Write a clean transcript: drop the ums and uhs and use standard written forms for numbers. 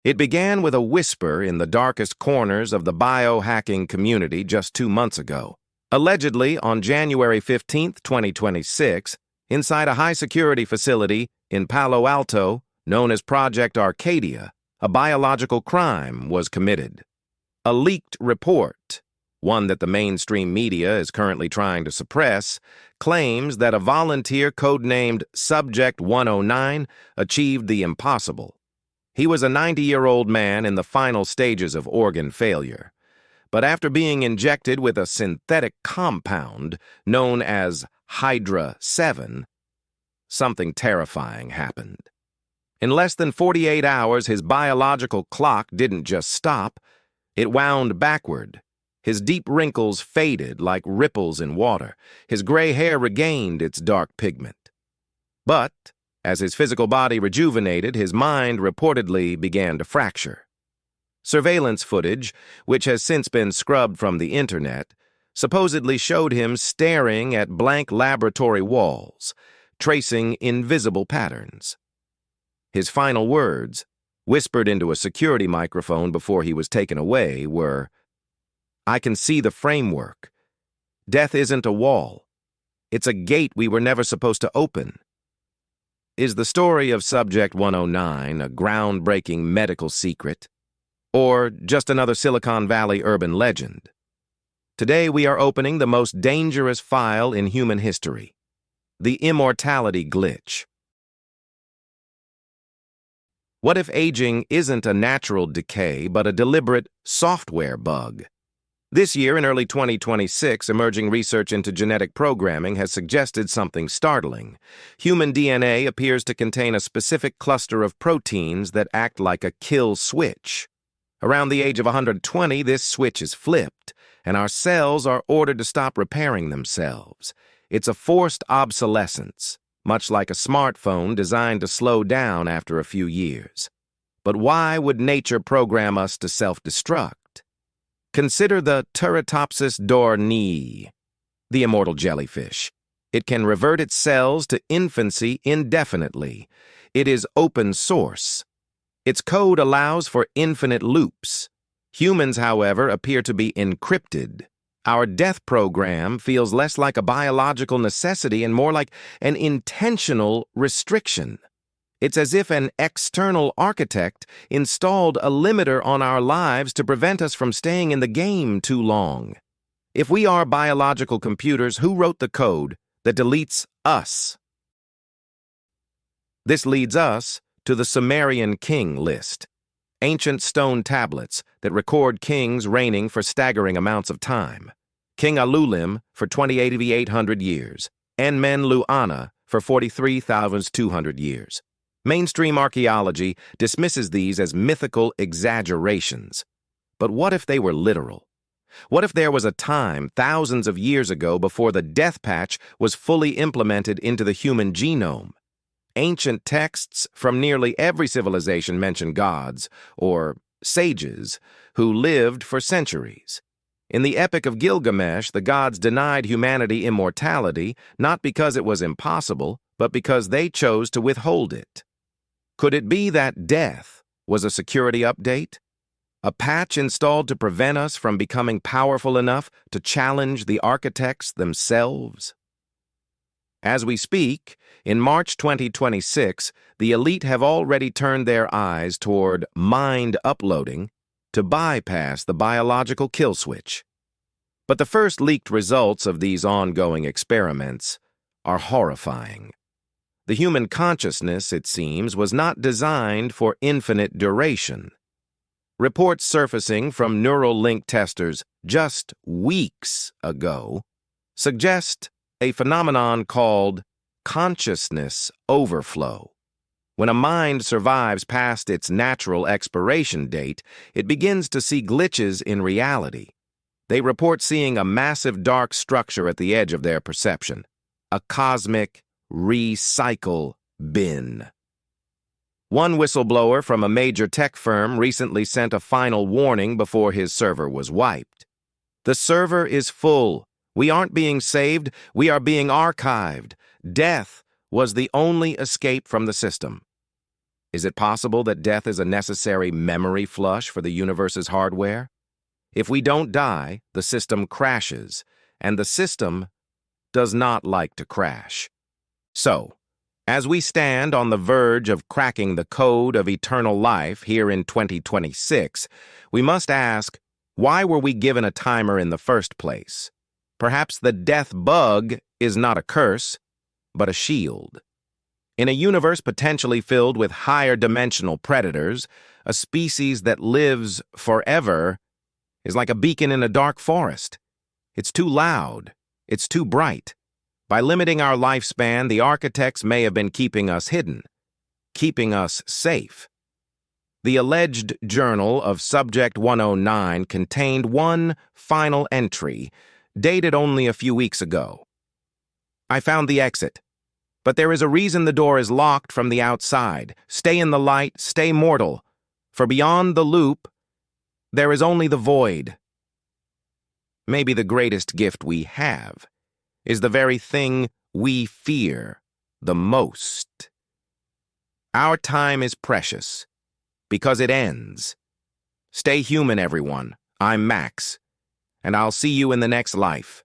It began with a whisper in the darkest corners of the biohacking community just 2 months ago. Allegedly, on January 15, 2026, inside a high-security facility in Palo Alto, known as Project Arcadia, a biological crime was committed. A leaked report, one that the mainstream media is currently trying to suppress, claims that a volunteer codenamed Subject 109 achieved the impossible. He was a 90-year-old man in the final stages of organ failure. But after being injected with a synthetic compound known as Hydra 7, something terrifying happened. In less than 48 hours, his biological clock didn't just stop, it wound backward. His deep wrinkles faded like ripples in water. His gray hair regained its dark pigment. But as his physical body rejuvenated, his mind reportedly began to fracture. Surveillance footage, which has since been scrubbed from the internet, supposedly showed him staring at blank laboratory walls, tracing invisible patterns. His final words, whispered into a security microphone before he was taken away, were, "I can see the framework. Death isn't a wall. It's a gate we were never supposed to open." Is the story of Subject 109 a groundbreaking medical secret, or just another Silicon Valley urban legend? Today we are opening the most dangerous file in human history, the Immortality glitch. What if aging isn't a natural decay but a deliberate software bug? This year, in early 2026, emerging research into genetic programming has suggested something startling. Human DNA appears to contain a specific cluster of proteins that act like a kill switch. Around the age of 120, this switch is flipped, and our cells are ordered to stop repairing themselves. It's a forced obsolescence, much like a smartphone designed to slow down after a few years. But why would nature program us to self-destruct? Consider the Turritopsis dohrnii, the immortal jellyfish. It can revert its cells to infancy indefinitely. It is open source. Its code allows for infinite loops. Humans, however, appear to be encrypted. Our death program feels less like a biological necessity and more like an intentional restriction. It's as if an external architect installed a limiter on our lives to prevent us from staying in the game too long. If we are biological computers, who wrote the code that deletes us? This leads us to the Sumerian king list, ancient stone tablets that record kings reigning for staggering amounts of time. King Alulim for 28,800 years, Enmen-Lu-Ana for 43,200 years. Mainstream archaeology dismisses these as mythical exaggerations. But what if they were literal? What if there was a time thousands of years ago before the death patch was fully implemented into the human genome? Ancient texts from nearly every civilization mention gods, or sages, who lived for centuries. In the Epic of Gilgamesh, the gods denied humanity immortality not because it was impossible, but because they chose to withhold it. Could it be that death was a security update? A patch installed to prevent us from becoming powerful enough to challenge the architects themselves? As we speak, in March 2026, the elite have already turned their eyes toward mind uploading to bypass the biological kill switch. But the first leaked results of these ongoing experiments are horrifying. The human consciousness, it seems, was not designed for infinite duration. Reports surfacing from neural link testers just weeks ago suggest a phenomenon called consciousness overflow. When a mind survives past its natural expiration date, it begins to see glitches in reality. They report seeing a massive dark structure at the edge of their perception, a cosmic recycle bin. One whistleblower from a major tech firm recently sent a final warning before his server was wiped. The server is full. We aren't being saved, we are being archived. Death was the only escape from the system. Is it possible that death is a necessary memory flush for the universe's hardware? If we don't die, the system crashes, and the system does not like to crash. So, as we stand on the verge of cracking the code of eternal life here in 2026, we must ask, why were we given a timer in the first place? Perhaps the death bug is not a curse, but a shield. In a universe potentially filled with higher dimensional predators, a species that lives forever is like a beacon in a dark forest. It's too loud. It's too bright. By limiting our lifespan, the architects may have been keeping us hidden, keeping us safe. The alleged journal of Subject 109 contained one final entry, dated only a few weeks ago. I found the exit. But there is a reason the door is locked from the outside. Stay in the light, stay mortal. For beyond the loop, there is only the void. Maybe the greatest gift we have is the very thing we fear the most. Our time is precious because it ends. Stay human, everyone. I'm Max, and I'll see you in the next life.